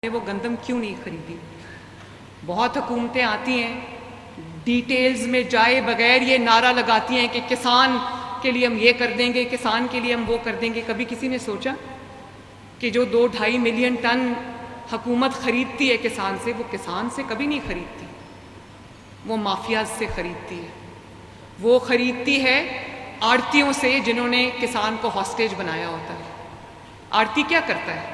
वो गंदम क्यों नहीं खरीदी। बहुत हुकूमतें आती हैं, डिटेल्स में जाए बगैर ये नारा लगाती हैं कि किसान के लिए हम ये कर देंगे, किसान के लिए हम वो कर देंगे। कभी किसी ने सोचा कि जो 2-2.5 मिलियन टन हुकूमत खरीदती है किसान से, वो किसान से कभी नहीं खरीदती, वो माफियाज से खरीदती है। वो खरीदती है आड़तियों से, जिन्होंने किसान को हॉस्टेज बनाया होता है। आड़ती क्या करता है?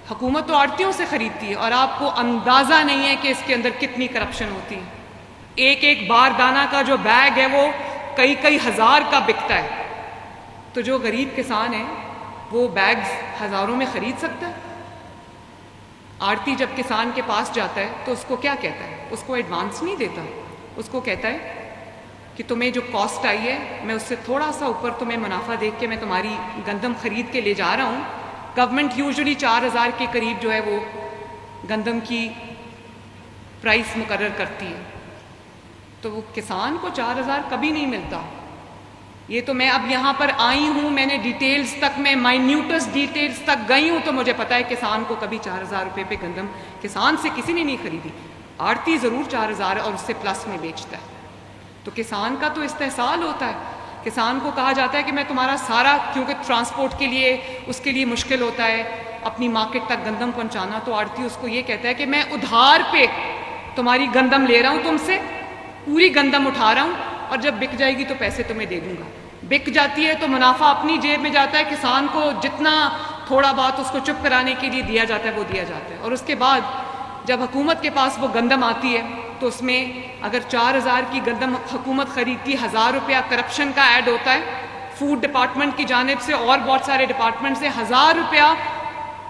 हुकूमत तो आड़तियों से खरीदती है, और आपको अंदाज़ा नहीं है कि इसके अंदर कितनी करप्शन होती है। एक एक बारदाना का जो बैग है वो कई कई हज़ार का बिकता है। तो जो गरीब किसान है वो बैग्स हज़ारों में ख़रीद सकता है। आड़ती जब किसान के पास जाता है तो उसको क्या कहता है? उसको एडवांस नहीं देता, उसको कहता है कि तुम्हें जो कॉस्ट आई है मैं उससे थोड़ा सा ऊपर तुम्हें मुनाफा देख के मैं तुम्हारी गंदम खरीद के ले जा रहा हूँ। गवर्नमेंट यूजुअली 4,000 के करीब जो है वो गंदम की प्राइस मुकर्रर करती है, तो वो किसान को 4,000 कभी नहीं मिलता। ये तो मैं अब यहाँ पर आई हूँ, मैंने डिटेल्स तक, मैं माइन्यूटस डिटेल्स तक गई हूँ, तो मुझे पता है किसान को कभी 4,000 रुपये पे गंदम किसान से किसी ने नहीं खरीदी। आड़ती ज़रूर 4,000 और उससे प्लस में बेचता है। तो किसान का तो इस्तेहसाल होता है। किसान को कहा जाता है कि मैं तुम्हारा सारा, क्योंकि ट्रांसपोर्ट के लिए उसके लिए मुश्किल होता है अपनी मार्केट तक गंदम पहुंचाना, तो आड़ती उसको ये कहता है कि मैं उधार पे तुम्हारी गंदम ले रहा हूँ तुमसे, पूरी गंदम उठा रहा हूँ, और जब बिक जाएगी तो पैसे तुम्हें दे दूंगा। बिक जाती है तो मुनाफा अपनी जेब में जाता है, किसान को जितना थोड़ा बहुत उसको चुप कराने के लिए दिया जाता है वो दिया जाता है। और उसके बाद जब हुकूमत के पास वो गंदम आती है तो उसमें अगर 4,000 की गंदम हुकूमत खरीदती, 1,000 रुपया करप्शन का ऐड होता है फूड डिपार्टमेंट की जानिब से, और बहुत सारे डिपार्टमेंट से 1,000 रुपया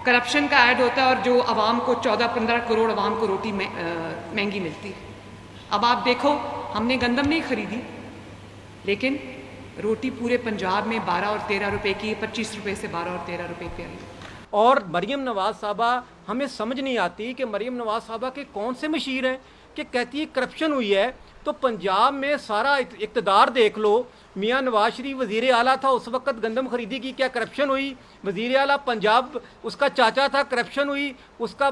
करप्शन का ऐड होता है, और जो आवाम को 14-15 करोड़ आवाम को रोटी महंगी मिलती है। अब आप देखो, हमने गंदम नहीं खरीदी, लेकिन रोटी पूरे पंजाब में 12 और 13 रुपए की, 25 रुपए से 12 और 13 रुपए पे आई। और मरीम नवाज़ साहबा, हमें समझ नहीं आती कि मरीम नवाज़ साहबा के कौन से मशीर हैं कि कहती है करप्शन हुई है। तो पंजाब में सारा इक़्तिदार देख लो, मियाँ नवाज शरीफ वज़ीर आला था, उस वक्त गंदम खरीदी की क्या करप्शन हुई? वज़ीर आला पंजाब उसका चाचा था, करप्शन हुई। उसका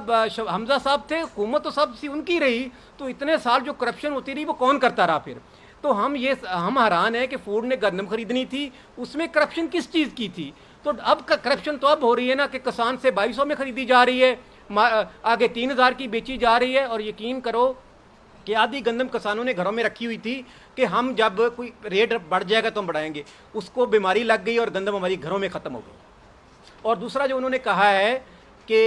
हमजा साहब थे, हुकूमत तो सब सी उनकी रही। तो इतने साल जो करप्शन होती रही वो कौन करता रहा फिर? तो हम हैरान है कि फूड ने गंदम खरीदनी थी, उसमें करप्शन किस चीज़ की थी? तो अब करप्शन तो अब हो रही है ना कि किसान से 2200 में खरीदी जा रही है, आगे 3,000 की बेची जा रही है। और यकीन करो कि आधी गंदम किसानों ने घरों में रखी हुई थी कि हम जब कोई रेट बढ़ जाएगा तो हम बढ़ाएंगे। उसको बीमारी लग गई और गंदम हमारी घरों में ख़त्म हो गई। और दूसरा जो उन्होंने कहा है कि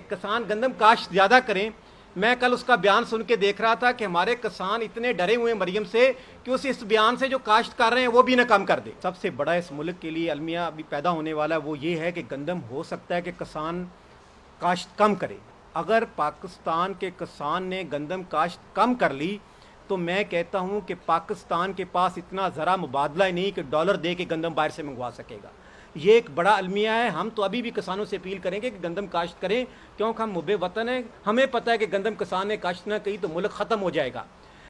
किसान गंदम काश्त ज़्यादा करें, मैं कल उसका बयान सुन के देख रहा था कि हमारे किसान इतने डरे हुए हैं मरियम से कि उस इस बयान से जो काश्त कर रहे हैं वो भी ना कम कर दे। सबसे बड़ा इस मुल्क के लिए अलमिया अभी पैदा होने वाला है वो ये है कि गंदम हो सकता है कि किसान काश्त कम करे। अगर पाकिस्तान के किसान ने गंदम काश्त कम कर ली तो मैं कहता हूँ कि पाकिस्तान के पास इतना ज़रा मुबादला ही नहीं कि डॉलर दे के गंदम बाहर से मंगवा सकेगा। ये एक बड़ा अलमिया है। हम तो अभी भी किसानों से अपील करेंगे कि गंदम काश्त करें, क्योंकि हम मुबे वतन हैं। हमें पता है कि गंदम किसान ने काश्त ना की तो मुल्क ख़त्म हो जाएगा।